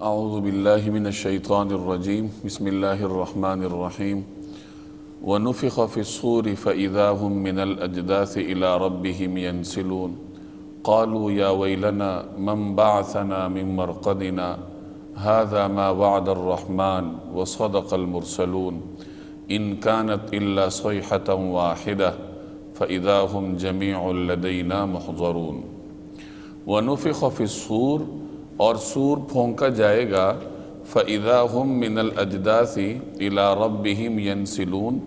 اعوذ باللہ من الشیطان الرجیم بسم اللہ الرحمن الرحیم ونفخ فی الصور فاذا هم من الاجداث الى ربهم ينسلون قالوا یا ویلنا من بعثنا من مرقدنا هذا ما وعد الرحمن وصدق المرسلون ان كانت الا صیحة واحدة فاذا هم جميع لدینا محضرون ونفخ فی الصور، اور سور پھونکا جائے گا، فَإِذَا هُم مِّنَ الْأَجْدَاثِ إِلَىٰ رَبِّهِمْ يَنْسِلُونَ،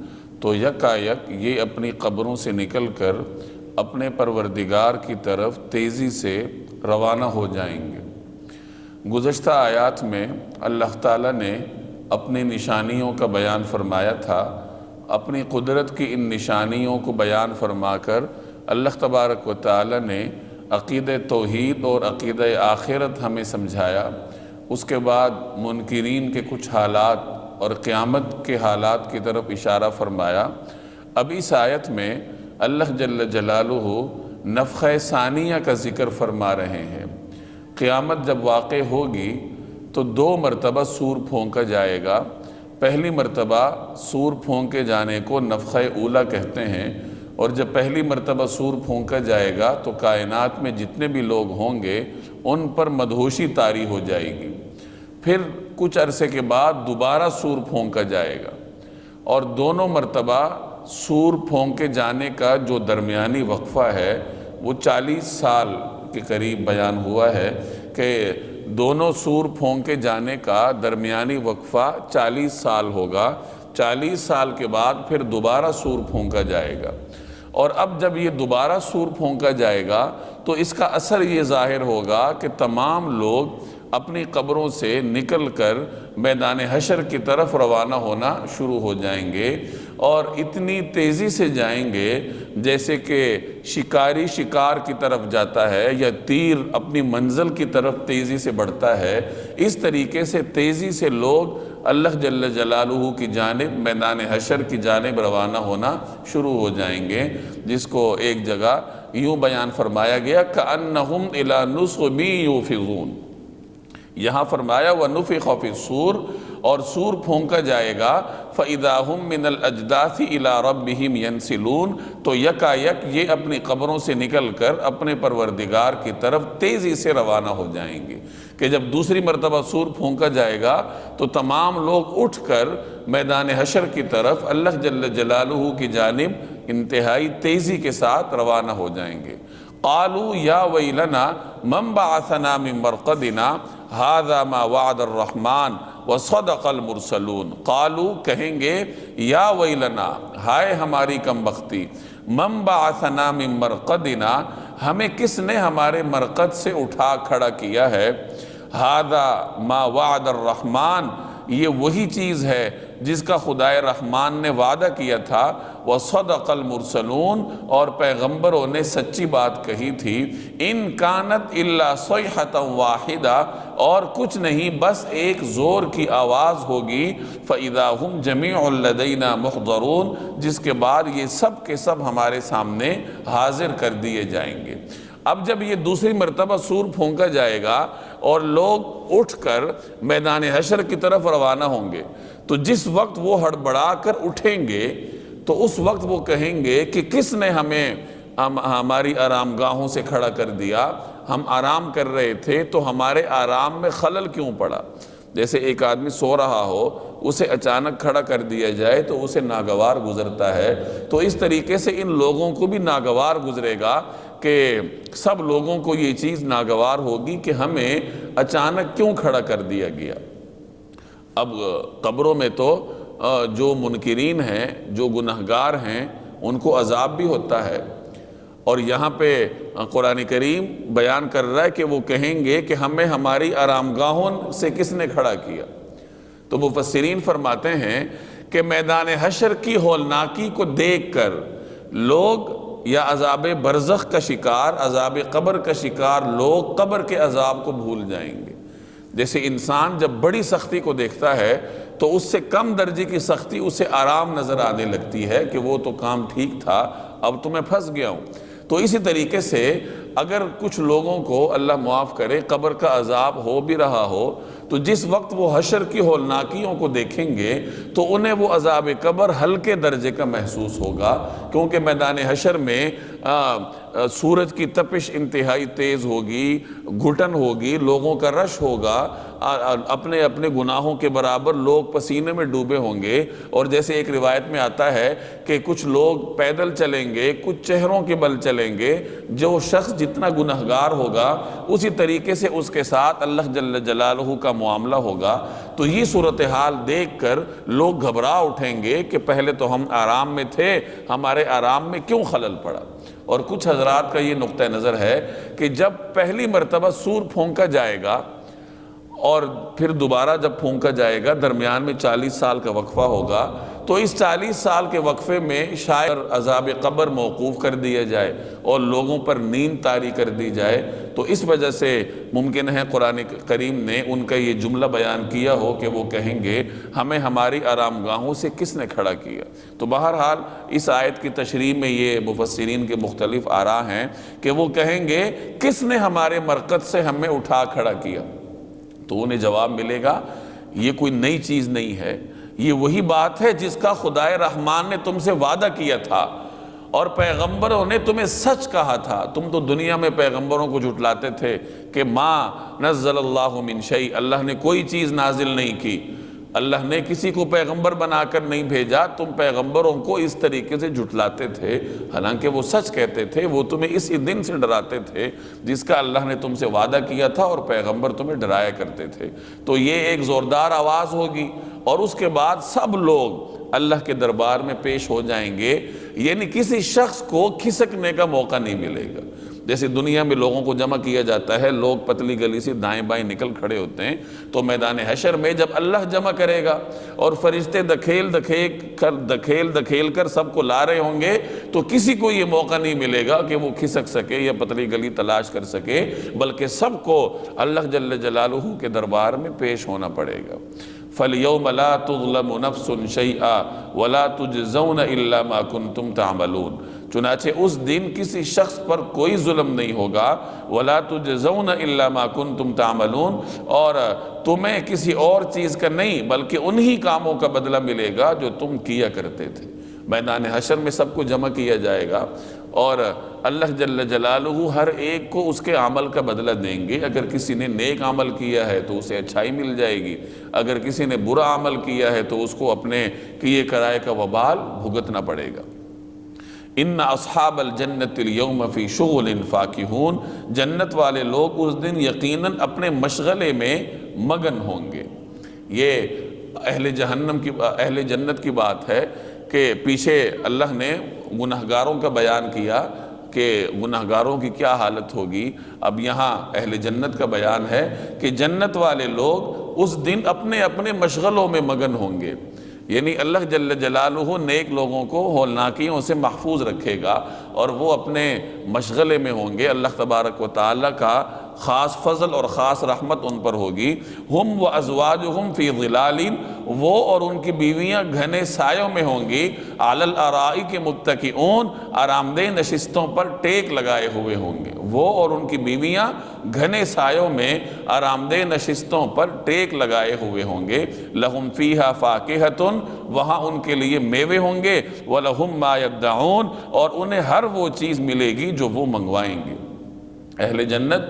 تو یکایک یہ اپنی قبروں سے نکل کر اپنے پروردگار کی طرف تیزی سے روانہ ہو جائیں گے۔ گزشتہ آیات میں اللہ تعالیٰ نے اپنی نشانیوں کا بیان فرمایا تھا۔ اپنی قدرت کی ان نشانیوں کو بیان فرما کر اللہ تبارک و تعالیٰ نے عقیدہ توحید اور عقیدہ آخرت ہمیں سمجھایا۔ اس کے بعد منکرین کے کچھ حالات اور قیامت کے حالات کی طرف اشارہ فرمایا۔ اب اس آیت میں اللہ جل جلالہ نفخہ ثانیہ کا ذکر فرما رہے ہیں۔ قیامت جب واقع ہوگی تو 2 مرتبہ سور پھونکا جائے گا۔ پہلی مرتبہ سور پھونکے جانے کو نفخہ اولیٰ کہتے ہیں، اور جب پہلی مرتبہ سور پھونکا جائے گا تو کائنات میں جتنے بھی لوگ ہوں گے ان پر مدہوشی طاری ہو جائے گی۔ پھر کچھ عرصے کے بعد دوبارہ سور پھونکا جائے گا، اور دونوں مرتبہ سور پھونکے جانے کا جو درمیانی وقفہ ہے وہ 40 سال کے قریب بیان ہوا ہے کہ دونوں سور پھونکے جانے کا درمیانی وقفہ 40 سال ہوگا۔ 40 سال کے بعد پھر دوبارہ سور پھونکا جائے گا، اور اب جب یہ دوبارہ سور پھونکا جائے گا تو اس کا اثر یہ ظاہر ہوگا کہ تمام لوگ اپنی قبروں سے نکل کر میدان حشر کی طرف روانہ ہونا شروع ہو جائیں گے، اور اتنی تیزی سے جائیں گے جیسے کہ شکاری شکار کی طرف جاتا ہے یا تیر اپنی منزل کی طرف تیزی سے بڑھتا ہے۔ اس طریقے سے تیزی سے لوگ اللہ جل جلالہ کی جانب میدان حشر کی جانب روانہ ہونا شروع ہو جائیں گے، جس کو ایک جگہ یوں بیان فرمایا گیا کأنہم الی نصب یوفضون۔ یہاں فرمایا وَنُفِخَ فِي الصُّورِ، اور سور پھونکا جائے گا فَإِذَا هُم مِّنَ الْأَجْدَاثِ إِلَىٰ رَبِّهِمْ يَنْسِلُونَ، تو یکایک یہ اپنی قبروں سے نکل کر اپنے پروردگار کی طرف تیزی سے روانہ ہو جائیں گے کہ جب دوسری مرتبہ سور پھونکا جائے گا تو تمام لوگ اٹھ کر میدان حشر کی طرف اللہ جل جلالہ کی جانب انتہائی تیزی کے ساتھ روانہ ہو جائیں گے۔ قالوا یا ویلنا من بعثنا من مرقدنا هذا ما وعد الرحمن وصدق المرسلون۔ قالوا کہیں گے یا ویلنا، ہائے ہماری کم بختی، من بعثنا من مرقدنا، ہمیں کس نے ہمارے مرقد سے اٹھا کھڑا کیا ہے، هذا ما وعد الرحمن، یہ وہی چیز ہے جس کا خدائے رحمان نے وعدہ کیا تھا، وصدق المرسلون، اور پیغمبروں نے سچی بات کہی تھی، ان کانت الا صیحۃ واحدہ، اور کچھ نہیں بس ایک زور کی آواز ہوگی، فاذا هم جمیع لدینا محضرون، جس کے بعد یہ سب کے سب ہمارے سامنے حاضر کر دیے جائیں گے۔ اب جب یہ دوسری مرتبہ سور پھونکا جائے گا اور لوگ اٹھ کر میدان حشر کی طرف روانہ ہوں گے، تو جس وقت وہ ہڑبڑا کر اٹھیں گے تو اس وقت وہ کہیں گے کہ کس نے ہمیں ہماری آرام گاہوں سے کھڑا کر دیا، ہم آرام کر رہے تھے تو ہمارے آرام میں خلل کیوں پڑا۔ جیسے ایک آدمی سو رہا ہو، اسے اچانک کھڑا کر دیا جائے تو اسے ناگوار گزرتا ہے، تو اس طریقے سے ان لوگوں کو بھی ناگوار گزرے گا کہ سب لوگوں کو یہ چیز ناگوار ہوگی کہ ہمیں اچانک کیوں کھڑا کر دیا گیا۔ اب قبروں میں تو جو منکرین ہیں، جو گنہگار ہیں، ان کو عذاب بھی ہوتا ہے، اور یہاں پہ قرآن کریم بیان کر رہا ہے کہ وہ کہیں گے کہ ہمیں ہماری آرامگاہوں سے کس نے کھڑا کیا۔ تو مفسرین فرماتے ہیں کہ میدان حشر کی ہولناکی کو دیکھ کر لوگ یا عذاب برزخ کا شکار، عذاب قبر کا شکار لوگ قبر کے عذاب کو بھول جائیں گے۔ جیسے انسان جب بڑی سختی کو دیکھتا ہے تو اس سے کم درجے کی سختی اسے آرام نظر آنے لگتی ہے کہ وہ تو کام ٹھیک تھا، اب تو میں پھنس گیا ہوں۔ تو اسی طریقے سے اگر کچھ لوگوں کو اللہ معاف کرے قبر کا عذاب ہو بھی رہا ہو تو جس وقت وہ حشر کی ہولناکیوں کو دیکھیں گے تو انہیں وہ عذاب قبر ہلکے درجے کا محسوس ہوگا، کیونکہ میدان حشر میں سورج کی تپش انتہائی تیز ہوگی، گھٹن ہوگی، لوگوں کا رش ہوگا، اپنے اپنے گناہوں کے برابر لوگ پسینے میں ڈوبے ہوں گے، اور جیسے ایک روایت میں آتا ہے کہ کچھ لوگ پیدل چلیں گے، کچھ چہروں کے بل چلیں گے، جو شخص جتنا گنہگار ہوگا اسی طریقے سے اس کے ساتھ اللہ جل جلالہ کا معاملہ ہوگا۔ تو یہ صورتحال دیکھ کر لوگ گھبرا اٹھیں گے کہ پہلے تو ہم آرام میں تھے، ہمارے آرام میں کیوں خلل پڑا؟ اور کچھ حضرات کا یہ نقطہ نظر ہے کہ جب پہلی مرتبہ سور پھونکا جائے گا اور پھر دوبارہ جب پھونکا جائے گا، درمیان میں 40 سال کا وقفہ ہوگا، تو اس 40 سال کے وقفے میں شاید عذاب قبر موقوف کر دیا جائے اور لوگوں پر نیند طاری کر دی جائے۔ تو اس وجہ سے ممکن ہے قرآن کریم نے ان کا یہ جملہ بیان کیا ہو کہ وہ کہیں گے ہمیں ہماری آرام گاہوں سے کس نے کھڑا کیا؟ تو بہرحال اس آیت کی تشریح میں یہ مفسرین کے مختلف آراء ہیں کہ وہ کہیں گے کس نے ہمارے مرقد سے ہمیں اٹھا کھڑا کیا؟ تو انہیں جواب ملے گا یہ کوئی نئی چیز نہیں ہے، یہ وہی بات ہے جس کا خدائے رحمان نے تم سے وعدہ کیا تھا اور پیغمبروں نے تمہیں سچ کہا تھا۔ تم تو دنیا میں پیغمبروں کو جھٹلاتے تھے کہ ما نزل اللہ من شیء، اللہ نے کوئی چیز نازل نہیں کی، اللہ نے کسی کو پیغمبر بنا کر نہیں بھیجا، تم پیغمبروں کو اس طریقے سے جھٹلاتے تھے، حالانکہ وہ سچ کہتے تھے، وہ تمہیں اسی دن سے ڈراتے تھے جس کا اللہ نے تم سے وعدہ کیا تھا اور پیغمبر تمہیں ڈرایا کرتے تھے۔ تو یہ ایک زوردار آواز ہوگی اور اس کے بعد سب لوگ اللہ کے دربار میں پیش ہو جائیں گے، یعنی کسی شخص کو کھسکنے کا موقع نہیں ملے گا۔ جیسے دنیا میں لوگوں کو جمع کیا جاتا ہے، لوگ پتلی گلی سے دائیں بائیں نکل کھڑے ہوتے ہیں، تو میدان حشر میں جب اللہ جمع کرے گا اور فرشتے دکھیل دکھیل کر سب کو لا رہے ہوں گے تو کسی کو یہ موقع نہیں ملے گا کہ وہ کھسک سکے یا پتلی گلی تلاش کر سکے، بلکہ سب کو اللہ جل جلالہ کے دربار میں پیش ہونا پڑے گا۔ فَالْيَوْمَ لَا تُظْلَمُ نَفْسٌ شَيْئًا وَلَا تُجْزَوْنَ إِلَّا مَا كُنْتُمْ تَعْمَلُونَ، چنانچہ اس دن کسی شخص پر کوئی ظلم نہیں ہوگا، وَلَا تُجْزَوْنَ إِلَّا مَا كُنْتُمْ تَعْمَلُونَ، اور تمہیں کسی اور چیز کا نہیں بلکہ انہی کاموں کا بدلہ ملے گا جو تم کیا کرتے تھے۔ میدان حشر میں سب کو جمع کیا جائے گا اور اللہ جل جلالہ ہر ایک کو اس کے عمل کا بدلہ دیں گے۔ اگر کسی نے نیک عمل کیا ہے تو اسے اچھائی مل جائے گی، اگر کسی نے برا عمل کیا ہے تو اس کو اپنے کیے کرائے کا وبال بھگتنا پڑے گا۔ ان اصحاب الجنت اليوم فی شغل فاکہون، جنت والے لوگ اس دن یقیناً اپنے مشغلے میں مگن ہوں گے۔ یہ اہل جنت کی بات ہے کہ پیچھے اللہ نے گنہگاروں کا بیان کیا کہ گنہگاروں کی کیا حالت ہوگی، اب یہاں اہل جنت کا بیان ہے کہ جنت والے لوگ اس دن اپنے اپنے مشغلوں میں مگن ہوں گے، یعنی اللہ جل جلالہ نیک لوگوں کو ہولناکیوں سے محفوظ رکھے گا اور وہ اپنے مشغلے میں ہوں گے۔ اللہ تبارک و تعالیٰ کا خاص فضل اور خاص رحمت ان پر ہوگی۔ ہم و ازواجہم فی ظلال، وہ اور ان کی بیویاں گھنے سایوں میں ہوں گی، علی الارائک متکئون، آرام دہ نشستوں پر ٹیک لگائے ہوئے ہوں گے۔ وہ اور ان کی بیویاں گھنے سایوں میں آرام دہ نشستوں پر ٹیک لگائے ہوئے ہوں گے۔ لہم فیہا فاکہۃ، وہاں ان کے لیے میوے ہوں گے، وَلَهُمْ مَا يَدَّعُونَ، اور انہیں ہر وہ چیز ملے گی جو وہ منگوائیں گے۔ اہل جنت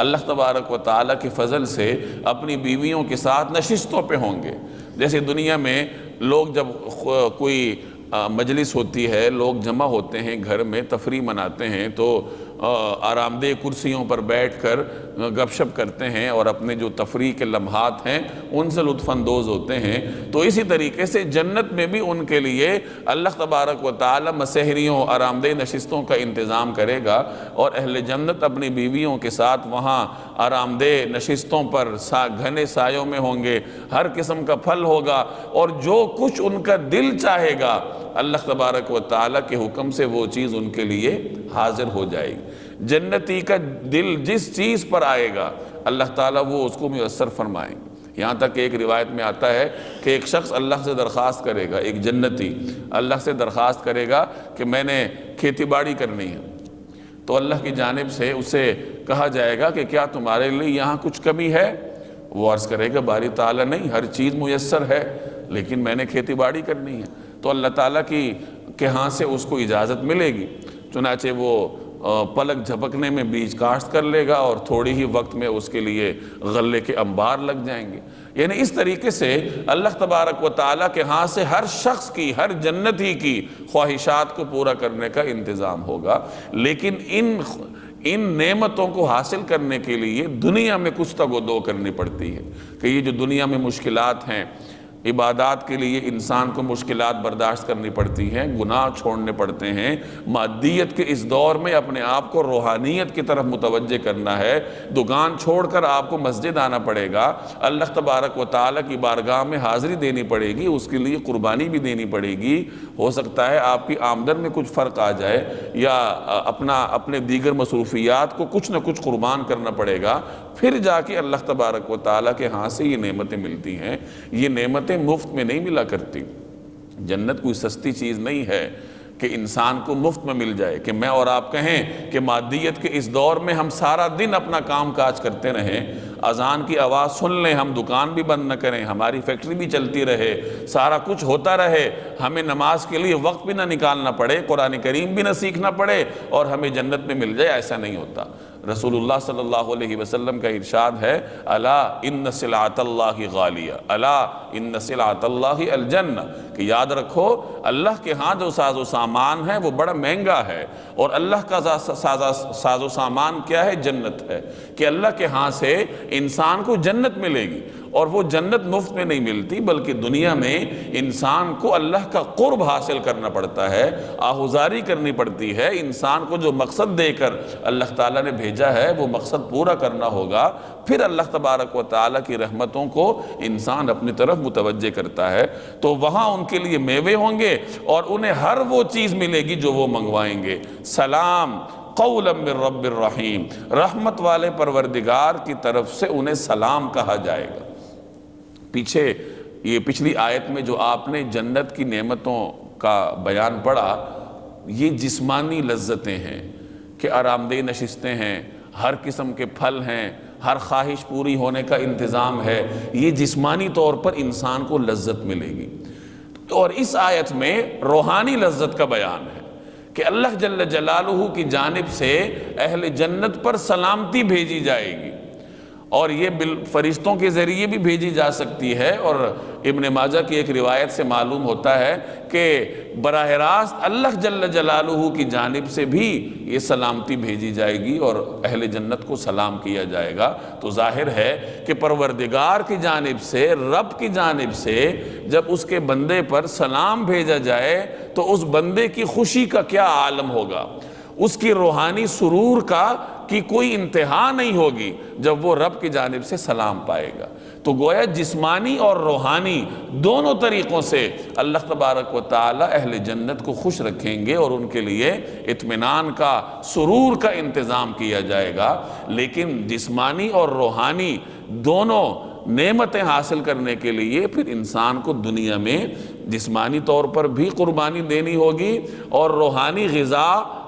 اللہ تبارک و تعالیٰ کے فضل سے اپنی بیویوں کے ساتھ نشستوں پہ ہوں گے۔ جیسے دنیا میں لوگ جب کوئی مجلس ہوتی ہے، لوگ جمع ہوتے ہیں گھر میں، تفریح مناتے ہیں تو آرام دہ کرسیوں پر بیٹھ کر گپ شپ کرتے ہیں اور اپنے جو تفریح کے لمحات ہیں ان سے لطف اندوز ہوتے ہیں۔ تو اسی طریقے سے جنت میں بھی ان کے لیے اللہ تبارک و تعالی مسحریوں، آرام دہ نشستوں کا انتظام کرے گا اور اہل جنت اپنی بیویوں کے ساتھ وہاں آرام دہ نشستوں پر گھنے سایوں میں ہوں گے، ہر قسم کا پھل ہوگا اور جو کچھ ان کا دل چاہے گا اللہ تبارک و تعالیٰ کے حکم سے وہ چیز ان کے لیے حاضر ہو جائے گی۔ جنتی کا دل جس چیز پر آئے گا اللہ تعالیٰ وہ اس کو میسر فرمائیں گے۔ یہاں تک ایک روایت میں آتا ہے کہ ایک شخص اللہ سے درخواست کرے گا، ایک جنتی اللہ سے درخواست کرے گا کہ میں نے کھیتی باڑی کرنی ہے، تو اللہ کی جانب سے اسے کہا جائے گا کہ کیا تمہارے لیے یہاں کچھ کمی ہے؟ وہ عرض کرے گا باری تعالیٰ نہیں، ہر چیز میسر ہے، لیکن میں نے کھیتی باڑی کرنی ہے۔ تو اللہ تعالیٰ کے ہاں سے اس کو اجازت ملے گی، چنانچہ وہ پلک جھپکنے میں بیج کاشت کر لے گا اور تھوڑی ہی وقت میں اس کے لیے غلے کے انبار لگ جائیں گے۔ یعنی اس طریقے سے اللہ تبارک و تعالیٰ کے ہاں سے ہر شخص کی، ہر جنتی کی خواہشات کو پورا کرنے کا انتظام ہوگا۔ لیکن ان نعمتوں کو حاصل کرنے کے لیے دنیا میں کچھ تگ و دو کرنی پڑتی ہے کہ یہ جو دنیا میں مشکلات ہیں، عبادات کے لیے انسان کو مشکلات برداشت کرنی پڑتی ہیں، گناہ چھوڑنے پڑتے ہیں، مادیت کے اس دور میں اپنے آپ کو روحانیت کی طرف متوجہ کرنا ہے، دکان چھوڑ کر آپ کو مسجد آنا پڑے گا، اللہ تبارک و تعالیٰ کی بارگاہ میں حاضری دینی پڑے گی، اس کے لیے قربانی بھی دینی پڑے گی۔ ہو سکتا ہے آپ کی آمدن میں کچھ فرق آ جائے یا اپنے دیگر مصروفیات کو کچھ نہ کچھ قربان کرنا پڑے گا، پھر جا کے اللہ تبارک و تعالیٰ کے ہاں سے یہ نعمتیں ملتی ہیں۔ یہ نعمتیں مفت میں نہیں ملا کرتی۔ جنت کوئی سستی چیز نہیں ہے کہ انسان کو مفت میں مل جائے، کہ میں اور آپ کہیں کہ مادیت کے اس دور میں ہم سارا دن اپنا کام کاج کرتے رہیں، اذان کی آواز سن لیں، ہم دکان بھی بند نہ کریں، ہماری فیکٹری بھی چلتی رہے، سارا کچھ ہوتا رہے، ہمیں نماز کے لیے وقت بھی نہ نکالنا پڑے، قرآن کریم بھی نہ سیکھنا پڑے اور ہمیں جنت میں مل جائے، ایسا نہیں ہوتا۔ رسول اللہ صلی اللہ علیہ وسلم کا ارشاد ہے، الا ان سلعۃ اللہ غالیہ، الا ان سلعۃ اللہ الجنہ، کہ یاد رکھو اللہ کے ہاں جو ساز و سامان ہے وہ بڑا مہنگا ہے، اور اللہ کا ساز و سامان کیا ہے؟ جنت ہے، کہ اللہ کے ہاں سے انسان کو جنت ملے گی، اور وہ جنت مفت میں نہیں ملتی، بلکہ دنیا میں انسان کو اللہ کا قرب حاصل کرنا پڑتا ہے، آہوزاری کرنی پڑتی ہے، انسان کو جو مقصد دے کر اللہ تعالیٰ نے بھیجا ہے وہ مقصد پورا کرنا ہوگا، پھر اللہ تبارک و تعالیٰ کی رحمتوں کو انسان اپنی طرف متوجہ کرتا ہے۔ تو وہاں ان کے لیے میوے ہوں گے اور انہیں ہر وہ چیز ملے گی جو وہ منگوائیں گے۔ سلام قولا من رب الرحیم، رحمت والے پروردگار کی طرف سے انہیں سلام کہا جائے گا۔ یہ پچھلی آیت میں جو آپ نے جنت کی نعمتوں کا بیان پڑھا، یہ جسمانی لذتیں ہیں کہ آرام دہ نشستیں ہیں، ہر قسم کے پھل ہیں، ہر خواہش پوری ہونے کا انتظام ہے، یہ جسمانی طور پر انسان کو لذت ملے گی۔ اور اس آیت میں روحانی لذت کا بیان ہے کہ اللہ جل جلالہ کی جانب سے اہل جنت پر سلامتی بھیجی جائے گی، اور یہ فرشتوں کے ذریعے بھی بھیجی جا سکتی ہے، اور ابن ماجہ کی ایک روایت سے معلوم ہوتا ہے کہ براہ راست اللہ جل جلالہ کی جانب سے بھی یہ سلامتی بھیجی جائے گی اور اہل جنت کو سلام کیا جائے گا۔ تو ظاہر ہے کہ پروردگار کی جانب سے، رب کی جانب سے جب اس کے بندے پر سلام بھیجا جائے تو اس بندے کی خوشی کا کیا عالم ہوگا، اس کی روحانی سرور کی کوئی انتہا نہیں ہوگی جب وہ رب کی جانب سے سلام پائے گا۔ تو گویا جسمانی اور روحانی دونوں طریقوں سے اللہ تبارک و تعالی اہل جنت کو خوش رکھیں گے اور ان کے لیے اطمینان کا، سرور کا انتظام کیا جائے گا۔ لیکن جسمانی اور روحانی دونوں نعمتیں حاصل کرنے کے لیے پھر انسان کو دنیا میں جسمانی طور پر بھی قربانی دینی ہوگی اور روحانی غذا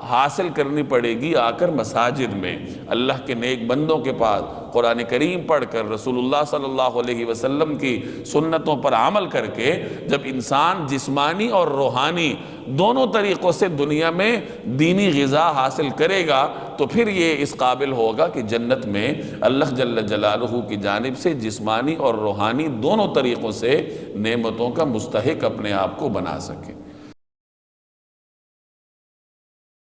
حاصل کرنی پڑے گی آ کر مساجد میں، اللہ کے نیک بندوں کے پاس قرآن کریم پڑھ کر، رسول اللہ صلی اللہ علیہ وسلم کی سنتوں پر عمل کر کے جب انسان جسمانی اور روحانی دونوں طریقوں سے دنیا میں دینی غذا حاصل کرے گا تو پھر یہ اس قابل ہوگا کہ جنت میں اللہ جل جلالہ کی جانب سے جسمانی اور روحانی دونوں طریقوں سے نعمتوں کا مستحق اپنے آپ کو بنا سکے۔